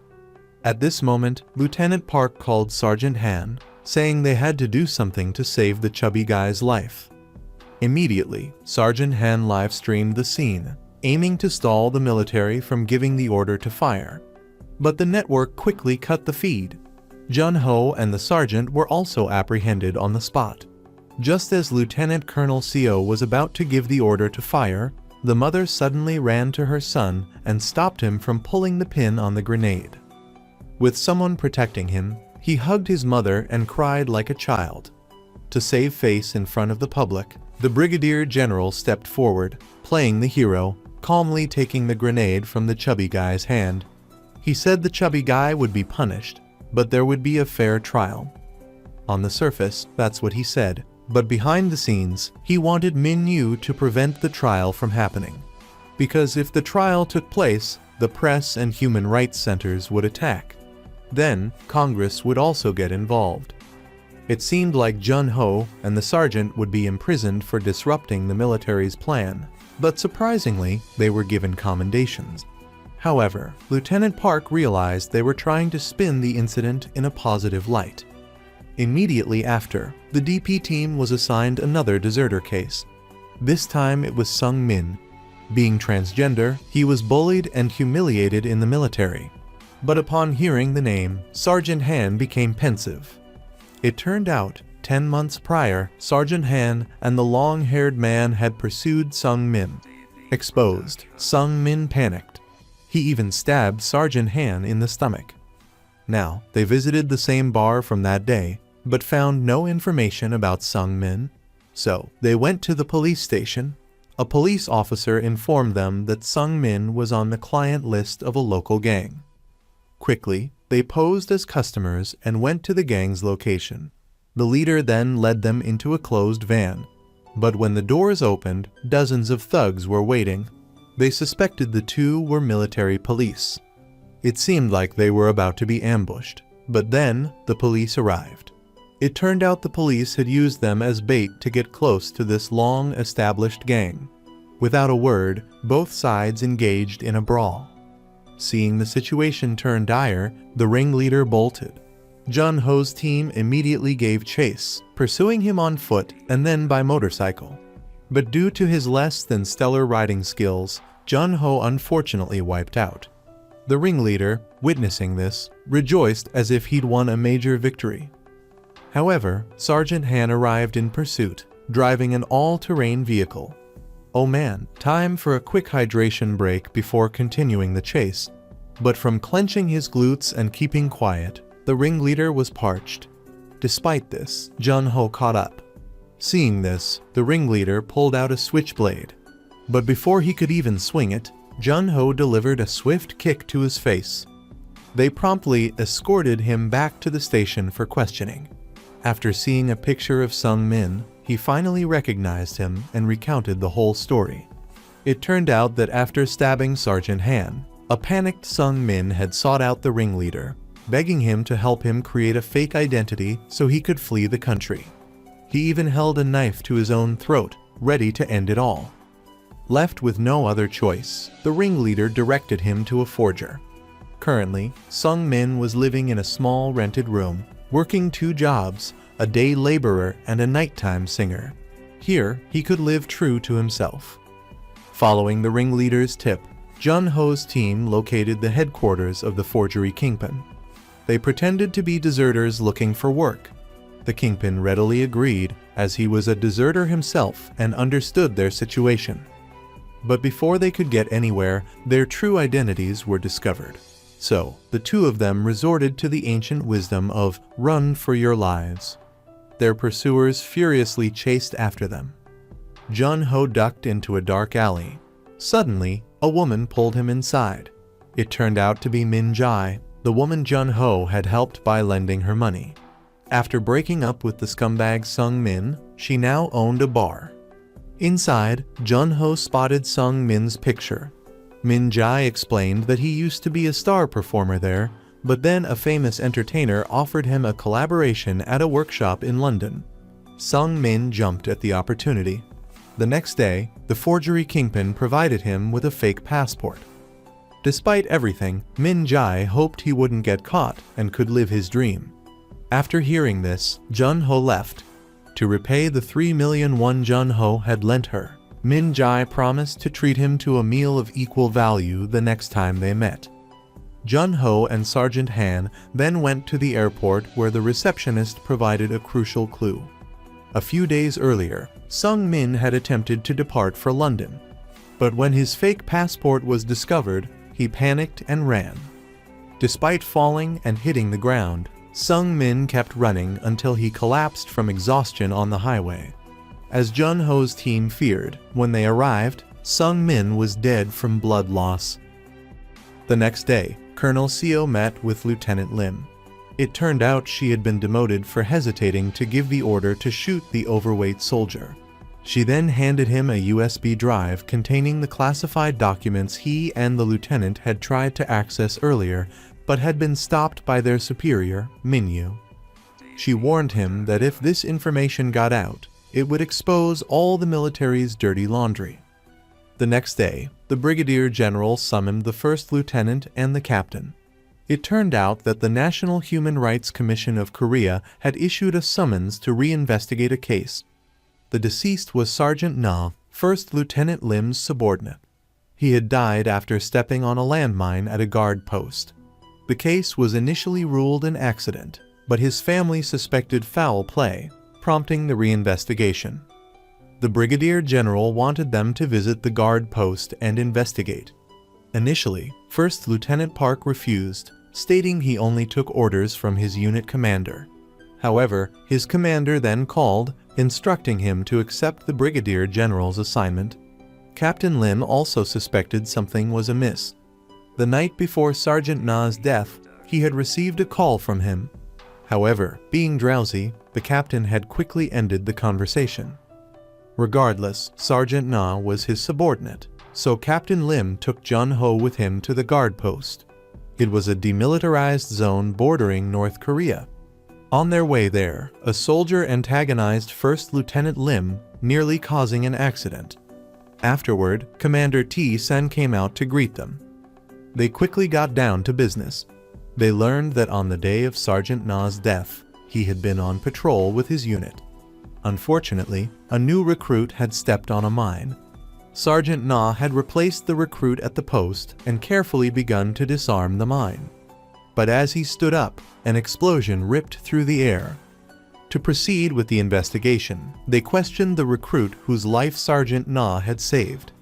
A: At this moment, Lieutenant Park called Sergeant Han, saying they had to do something to save the chubby guy's life. Immediately, Sergeant Han live-streamed the scene, aiming to stall the military from giving the order to fire. But the network quickly cut the feed. Jun-ho and the sergeant were also apprehended on the spot. Just as Lieutenant Colonel Seo was about to give the order to fire, the mother suddenly ran to her son and stopped him from pulling the pin on the grenade. With someone protecting him, he hugged his mother and cried like a child. To save face in front of the public, the Brigadier General stepped forward, playing the hero, calmly taking the grenade from the chubby guy's hand. He said the chubby guy would be punished, but there would be a fair trial. On the surface, that's what he said, but behind the scenes, he wanted Min-yu to prevent the trial from happening. Because if the trial took place, the press and human rights centers would attack. Then, Congress would also get involved. It seemed like Jun-ho and the sergeant would be imprisoned for disrupting the military's plan, but surprisingly, they were given commendations. However, Lieutenant Park realized they were trying to spin the incident in a positive light. Immediately after, the DP team was assigned another deserter case. This time it was Sung Min. Being transgender, he was bullied and humiliated in the military. But upon hearing the name, Sergeant Han became pensive. It turned out, 10 months prior, Sergeant Han and the long-haired man had pursued Sung Min. Exposed, Sung Min panicked. He even stabbed Sergeant Han in the stomach. Now, they visited the same bar from that day, but found no information about Sung Min. So, they went to the police station. A police officer informed them that Sung Min was on the client list of a local gang. Quickly, they posed as customers and went to the gang's location. The leader then led them into a closed van. But when the doors opened, dozens of thugs were waiting. They suspected the two were military police. It seemed like they were about to be ambushed, but then the police arrived. It turned out the police had used them as bait to get close to this long-established gang. Without a word, both sides engaged in a brawl. Seeing the situation turn dire, the ringleader bolted. Jun-ho's team immediately gave chase, pursuing him on foot and then by motorcycle. But due to his less than stellar riding skills, Jun-ho unfortunately wiped out. The ringleader, witnessing this, rejoiced as if he'd won a major victory. However, Sergeant Han arrived in pursuit, driving an all-terrain vehicle. Oh man, time for a quick hydration break before continuing the chase. But from clenching his glutes and keeping quiet, the ringleader was parched. Despite this, Jun-ho caught up. Seeing this, the ringleader pulled out a switchblade. But before he could even swing it, Jun-ho delivered a swift kick to his face. They promptly escorted him back to the station for questioning. After seeing a picture of Sung-min, he finally recognized him and recounted the whole story. It turned out that after stabbing Sergeant Han, a panicked Sung-min had sought out the ringleader, begging him to help him create a fake identity so he could flee the country. He even held a knife to his own throat, ready to end it all. Left with no other choice, the ringleader directed him to a forger. Currently, Sung-min was living in a small rented room, working 2 jobs, a day laborer and a nighttime singer. Here, he could live true to himself. Following the ringleader's tip, Jun-ho's team located the headquarters of the forgery kingpin. They pretended to be deserters looking for work. The kingpin readily agreed, as he was a deserter himself and understood their situation. But before they could get anywhere, their true identities were discovered. So, the 2 of them resorted to the ancient wisdom of run for your lives. Their pursuers furiously chased after them. Jun-ho ducked into a dark alley. Suddenly, a woman pulled him inside. It turned out to be Min Jae, the woman Jun-ho had helped by lending her money. After breaking up with the scumbag Sung-min, she now owned a bar. Inside, Jun-ho spotted Sung-min's picture. Min Jae explained that he used to be a star performer there, but then a famous entertainer offered him a collaboration at a workshop in London. Sung-min jumped at the opportunity. The next day, the forgery kingpin provided him with a fake passport. Despite everything, Min Jae hoped he wouldn't get caught and could live his dream. After hearing this, Jun-ho left. To repay the 3 million won Jun-ho had lent her, Min Jae promised to treat him to a meal of equal value the next time they met. Jun-ho and Sergeant Han then went to the airport where the receptionist provided a crucial clue. A few days earlier, Sung-min had attempted to depart for London. But when his fake passport was discovered, he panicked and ran. Despite falling and hitting the ground, Sung-min kept running until he collapsed from exhaustion on the highway. As Jun-ho's team feared, when they arrived, Sung-min was dead from blood loss. The next day, Colonel Seo met with Lieutenant Lim. It turned out she had been demoted for hesitating to give the order to shoot the overweight soldier. She then handed him a USB drive containing the classified documents he and the lieutenant had tried to access earlier, but had been stopped by their superior, Minyu. She warned him that if this information got out, it would expose all the military's dirty laundry. The next day, the brigadier general summoned the first lieutenant and the captain. It turned out that the National Human Rights Commission of Korea had issued a summons to reinvestigate a case. The deceased was Sergeant Na, First Lieutenant Lim's subordinate. He had died after stepping on a landmine at a guard post. The case was initially ruled an accident, but his family suspected foul play, prompting the reinvestigation. The brigadier general wanted them to visit the guard post and investigate. Initially, First Lieutenant Park refused, stating he only took orders from his unit commander. However, his commander then called, instructing him to accept the brigadier general's assignment. Captain Lim also suspected something was amiss. The night before Sergeant Na's death, he had received a call from him. However, being drowsy, the captain had quickly ended the conversation. Regardless, Sergeant Na was his subordinate, so Captain Lim took Jun-ho with him to the guard post. It was a demilitarized zone bordering North Korea. On their way there, a soldier antagonized First Lieutenant Lim, nearly causing an accident. Afterward, Commander T-Sen came out to greet them. They quickly got down to business. They learned that on the day of Sergeant Na's death, he had been on patrol with his unit. Unfortunately, a new recruit had stepped on a mine. Sergeant Na had replaced the recruit at the post and carefully begun to disarm the mine. But as he stood up, an explosion ripped through the air. To proceed with the investigation, they questioned the recruit whose life Sergeant Na had saved.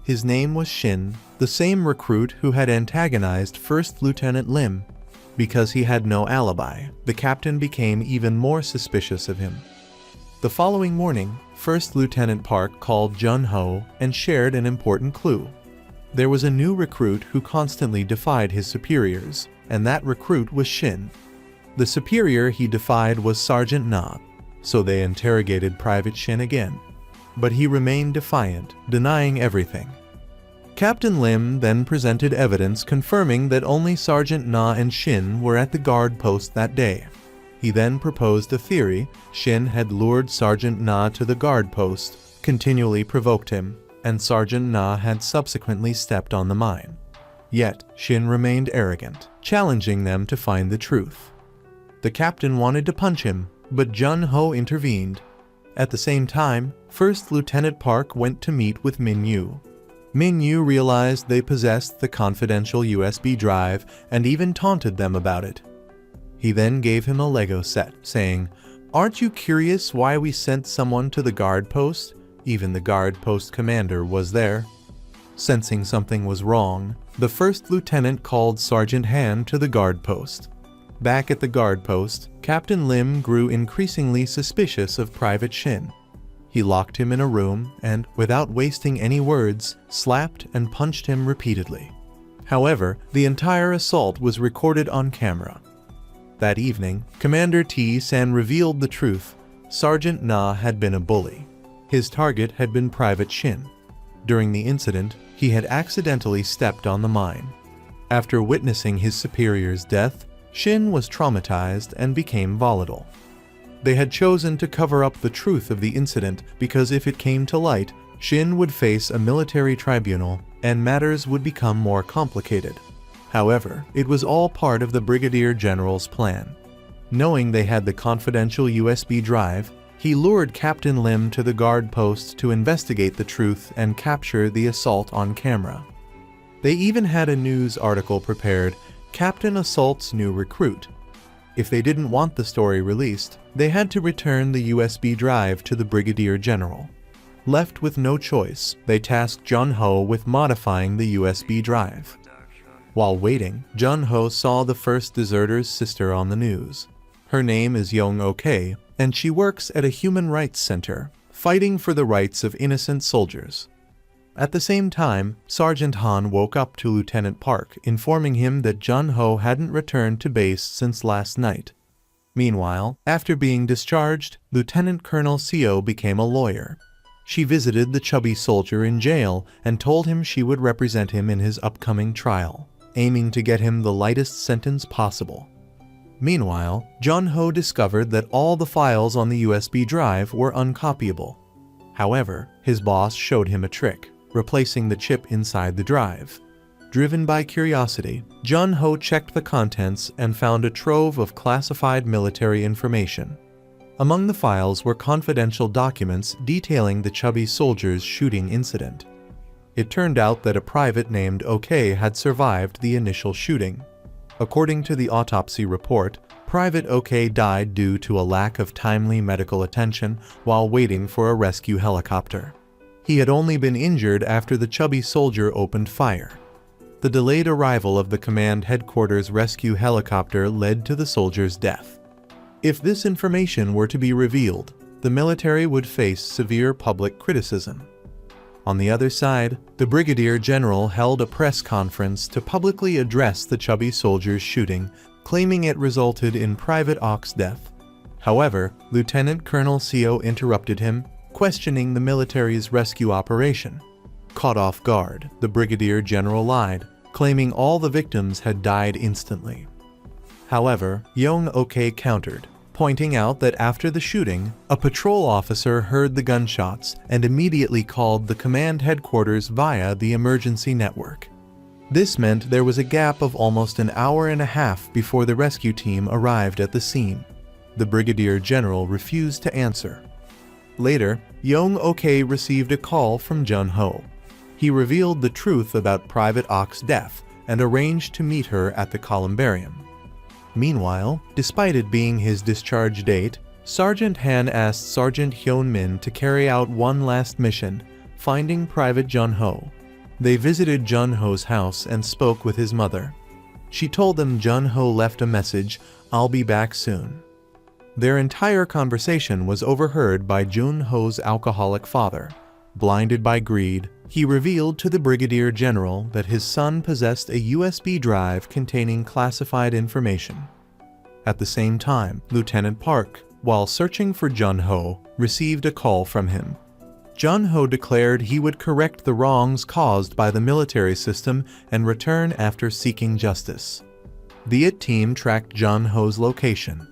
A: His name was Shin, the same recruit who had antagonized First Lieutenant Lim. Because he had no alibi, the captain became even more suspicious of him. The following morning, First Lieutenant Park called Jun-ho and shared an important clue. There was a new recruit who constantly defied his superiors, and that recruit was Shin. The superior he defied was Sergeant Na, so they interrogated Private Shin again. But he remained defiant, denying everything. Captain Lim then presented evidence confirming that only Sergeant Na and Shin were at the guard post that day. He then proposed a theory. Shin had lured Sergeant Na to the guard post, continually provoked him, and Sergeant Na had subsequently stepped on the mine. Yet, Shin remained arrogant, challenging them to find the truth. The captain wanted to punch him, but Jun-ho intervened. At the same time, First Lieutenant Park went to meet with Min-yu. Min-yu realized they possessed the confidential USB drive and even taunted them about it. He then gave him a Lego set, saying, "Aren't you curious why we sent someone to the guard post? Even the guard post commander was there." Sensing something was wrong, the first lieutenant called Sergeant Han to the guard post. Back at the guard post, Captain Lim grew increasingly suspicious of Private Shin. He locked him in a room and, without wasting any words, slapped and punched him repeatedly. However, the entire assault was recorded on camera. That evening, Commander T-San revealed the truth. Sergeant Na had been a bully. His target had been Private Shin. During the incident, he had accidentally stepped on the mine. After witnessing his superior's death, Shin was traumatized and became volatile. They had chosen to cover up the truth of the incident because if it came to light, Shin would face a military tribunal and matters would become more complicated. However, it was all part of the Brigadier General's plan. Knowing they had the confidential USB drive, he lured Captain Lim to the guard post to investigate the truth and capture the assault on camera. They even had a news article prepared, "Captain Assaults New Recruit." If they didn't want the story released, they had to return the USB drive to the Brigadier General. Left with no choice, they tasked Jun-ho with modifying the USB drive. While waiting, Jun-ho saw the first deserter's sister on the news. Her name is Young-ok, and she works at a human rights center, fighting for the rights of innocent soldiers. At the same time, Sergeant Han woke up to Lieutenant Park, informing him that Jun-ho hadn't returned to base since last night. Meanwhile, after being discharged, Lieutenant Colonel Seo became a lawyer. She visited the chubby soldier in jail and told him she would represent him in his upcoming trial, aiming to get him the lightest sentence possible. Meanwhile, Jun-ho discovered that all the files on the USB drive were uncopyable. However, his boss showed him a trick, replacing the chip inside the drive. Driven by curiosity, Jun-ho checked the contents and found a trove of classified military information. Among the files were confidential documents detailing the chubby soldier's shooting incident. It turned out that a private named OK had survived the initial shooting. According to the autopsy report, Private OK died due to a lack of timely medical attention while waiting for a rescue helicopter. He had only been injured after the chubby soldier opened fire. The delayed arrival of the command headquarters rescue helicopter led to the soldier's death. If this information were to be revealed, the military would face severe public criticism. On the other side, the Brigadier General held a press conference to publicly address the chubby soldier's shooting, claiming it resulted in Private Ock's death. However, Lieutenant Colonel Seo interrupted him, questioning the military's rescue operation. Caught off guard, the Brigadier General lied, claiming all the victims had died instantly. However, Young-ok countered. pointing out that after the shooting, a patrol officer heard the gunshots and immediately called the command headquarters via the emergency network. This meant there was a gap of almost an hour and a half before the rescue team arrived at the scene. The brigadier general refused to answer. Later, Young Ok received a call from Jun-ho. He revealed the truth about Private Ok's death and arranged to meet her at the columbarium. Meanwhile, despite it being his discharge date, Sergeant Han asked Sergeant Hyun-min to carry out one last mission, finding Private Jun-ho. They visited Jun-ho's house and spoke with his mother. She told them Jun-ho left a message, "I'll be back soon." Their entire conversation was overheard by Jun-ho's alcoholic father. Blinded by greed, he revealed to the brigadier general that his son possessed a USB drive containing classified information. At the same time, Lieutenant Park, while searching for Jun-ho, received a call from him. Jun-ho declared he would correct the wrongs caused by the military system and return after seeking justice. The IT team tracked Jun-ho's location.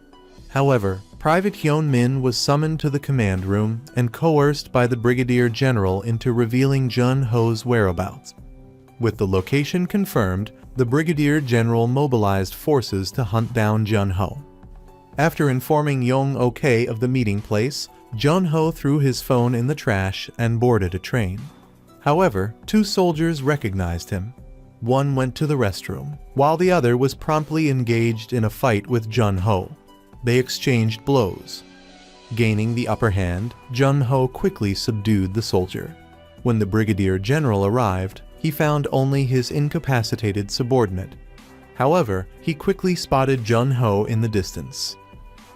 A: However, Private Hyun-min was summoned to the command room and coerced by the brigadier general into revealing Jun-ho's whereabouts. With the location confirmed, the brigadier general mobilized forces to hunt down Jun-ho. After informing Young Ok of the meeting place, Jun-ho threw his phone in the trash and boarded a train. However, two soldiers recognized him. One went to the restroom, while the other was promptly engaged in a fight with Jun-ho. They exchanged blows. Gaining the upper hand, Jun-ho quickly subdued the soldier. When the brigadier general arrived, he found only his incapacitated subordinate. However, he quickly spotted Jun-ho in the distance.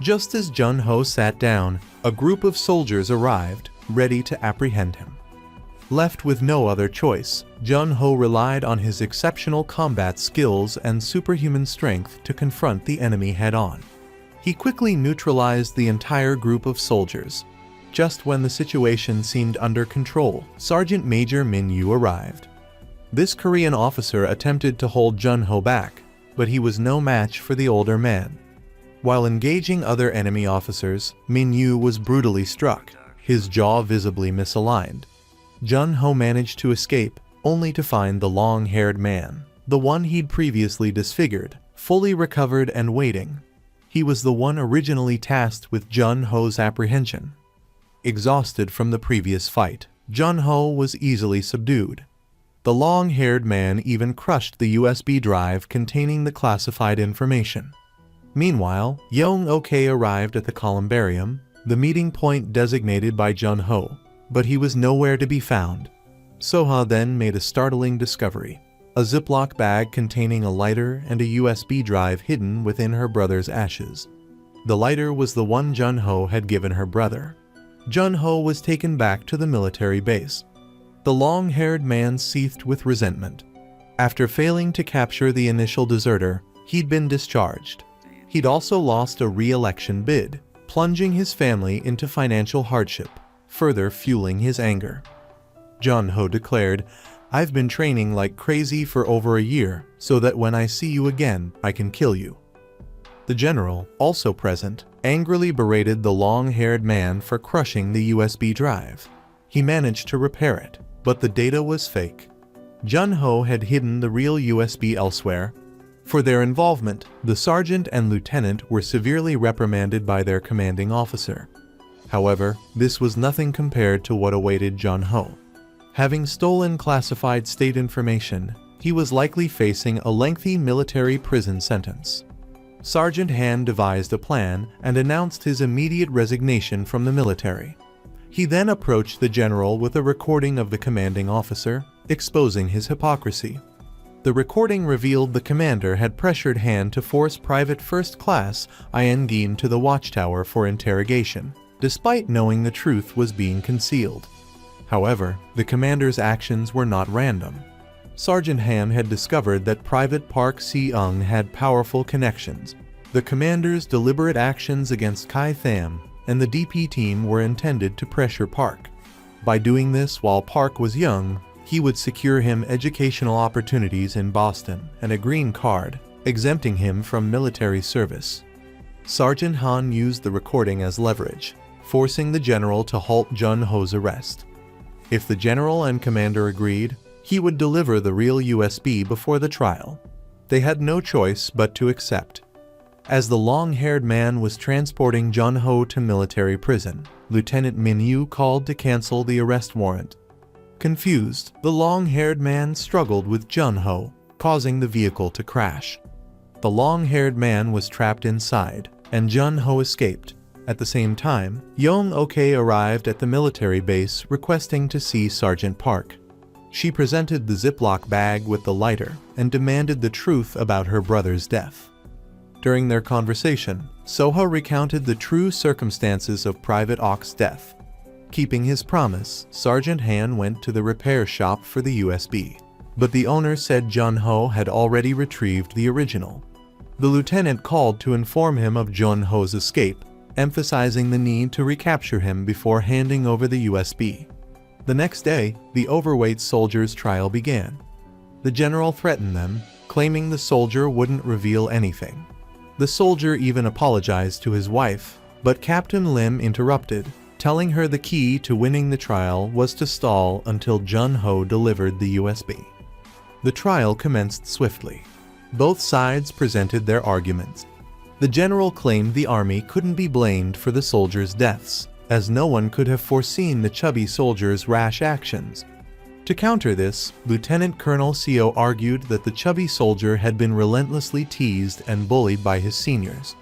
A: Just as Jun-ho sat down, a group of soldiers arrived, ready to apprehend him. Left with no other choice, Jun-ho relied on his exceptional combat skills and superhuman strength to confront the enemy head-on. He quickly neutralized the entire group of soldiers. Just when the situation seemed under control, Sergeant Major Min-yu arrived. This Korean officer attempted to hold Jun-ho back, but he was no match for the older man. While engaging other enemy officers, Min-yu was brutally struck, his jaw visibly misaligned. Jun-ho managed to escape, only to find the long-haired man, the one he'd previously disfigured, fully recovered and waiting. He was the one originally tasked with Jun-ho's apprehension. Exhausted from the previous fight, Jun-ho was easily subdued. The long-haired man even crushed the USB drive containing the classified information. Meanwhile, Young Ok arrived at the columbarium, the meeting point designated by Jun-ho, but he was nowhere to be found. Soha then made a startling discovery: a Ziploc bag containing a lighter and a USB drive hidden within her brother's ashes. The lighter was the one Jun-ho had given her brother. Jun-ho was taken back to the military base. The long-haired man seethed with resentment. After failing to capture the initial deserter, he'd been discharged. He'd also lost a re-election bid, plunging his family into financial hardship, further fueling his anger. Jun-ho declared, "I've been training like crazy for over a year, so that when I see you again, I can kill you." The general, also present, angrily berated the long-haired man for crushing the USB drive. He managed to repair it, but the data was fake. Jun-ho had hidden the real USB elsewhere. For their involvement, the sergeant and lieutenant were severely reprimanded by their commanding officer. However, this was nothing compared to what awaited Jun-ho. Having stolen classified state information, he was likely facing a lengthy military prison sentence. Sergeant Han devised a plan and announced his immediate resignation from the military. He then approached the general with a recording of the commanding officer, exposing his hypocrisy. The recording revealed the commander had pressured Han to force Private First Class Ian to the watchtower for interrogation, despite knowing the truth was being concealed. However, the commander's actions were not random. Sergeant Han had discovered that Private Park Si-eung had powerful connections. The commander's deliberate actions against Kai Tham and the DP team were intended to pressure Park. By doing this while Park was young, he would secure him educational opportunities in Boston and a green card, exempting him from military service. Sergeant Han used the recording as leverage, forcing the general to halt Jun-ho's arrest. If the general and commander agreed, he would deliver the real USB before the trial. They had no choice but to accept. As the long-haired man was transporting Jun-ho to military prison, Lieutenant Min-yu called to cancel the arrest warrant. Confused, the long-haired man struggled with Jun-ho, causing the vehicle to crash. The long-haired man was trapped inside, and Jun-ho escaped. At the same time, Yong-ok arrived at the military base requesting to see Sergeant Park. She presented the Ziploc bag with the lighter and demanded the truth about her brother's death. During their conversation, Soha recounted the true circumstances of Private Ock's death. Keeping his promise, Sergeant Han went to the repair shop for the USB, but the owner said Jun-ho had already retrieved the original. The lieutenant called to inform him of Jun-ho's escape, emphasizing the need to recapture him before handing over the USB. The next day, the overweight soldier's trial began. The general threatened them, claiming the soldier wouldn't reveal anything. The soldier even apologized to his wife, but Captain Lim interrupted, telling her the key to winning the trial was to stall until Jun-ho delivered the USB. The trial commenced swiftly. Both sides presented their arguments. The general claimed the army couldn't be blamed for the soldiers' deaths, as no one could have foreseen the chubby soldier's rash actions. To counter this, Lieutenant Colonel Seo argued that the chubby soldier had been relentlessly teased and bullied by his seniors.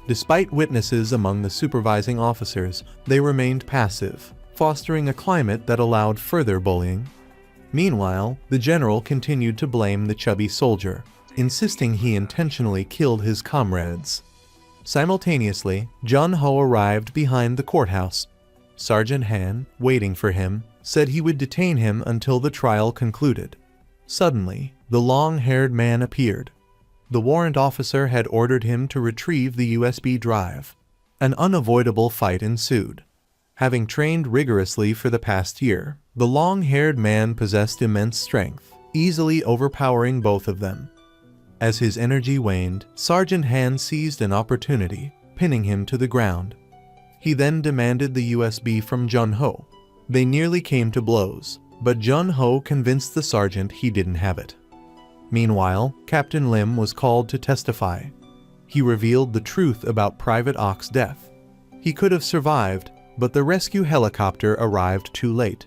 A: Despite witnesses among the supervising officers, they remained passive, fostering a climate that allowed further bullying. Meanwhile, the general continued to blame the chubby soldier, insisting he intentionally killed his comrades. Simultaneously, Jun-ho arrived behind the courthouse. Sergeant Han, waiting for him, said he would detain him until the trial concluded. Suddenly, the long-haired man appeared. The warrant officer had ordered him to retrieve the USB drive. An unavoidable fight ensued. Having trained rigorously for the past year, the long-haired man possessed immense strength, easily overpowering both of them. As his energy waned, Sergeant Han seized an opportunity, pinning him to the ground. He then demanded the USB from Jun-ho. They nearly came to blows, but Jun-ho convinced the sergeant he didn't have it. Meanwhile, Captain Lim was called to testify. He revealed the truth about Private Ock's death. He could have survived, but the rescue helicopter arrived too late.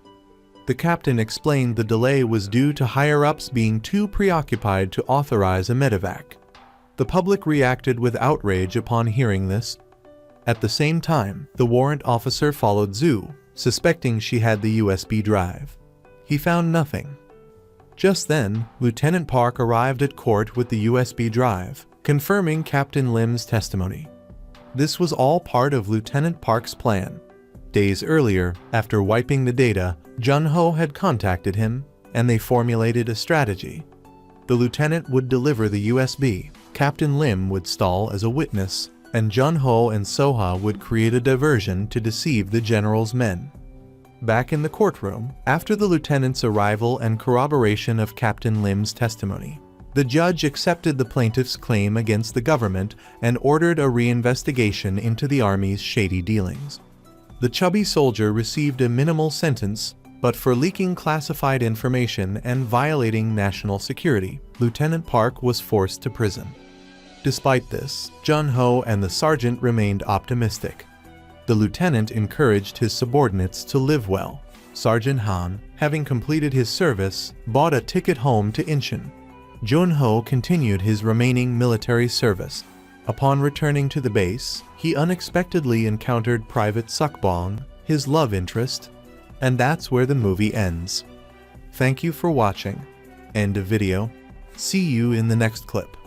A: The captain explained the delay was due to higher-ups being too preoccupied to authorize a medevac. The public reacted with outrage upon hearing this. At the same time, the warrant officer followed Zhu, suspecting she had the USB drive. He found nothing. Just then, Lieutenant Park arrived at court with the USB drive, confirming Captain Lim's testimony. This was all part of Lieutenant Park's plan. Days earlier, after wiping the data, Jun-ho had contacted him, and they formulated a strategy. The lieutenant would deliver the USB, Captain Lim would stall as a witness, and Jun-ho and Soha would create a diversion to deceive the general's men. Back in the courtroom, after the lieutenant's arrival and corroboration of Captain Lim's testimony, the judge accepted the plaintiff's claim against the government and ordered a reinvestigation into the army's shady dealings. The chubby soldier received a minimal sentence, but for leaking classified information and violating national security, Lieutenant Park was forced to prison. Despite this, Jun-ho and the sergeant remained optimistic. The lieutenant encouraged his subordinates to live well. Sergeant Han, having completed his service, bought a ticket home to Incheon. Jun-ho continued his remaining military service. Upon returning to the base, he unexpectedly encountered Private Sukbong, his love interest, and that's where the movie ends. Thank you for watching. End of video. See you in the next clip.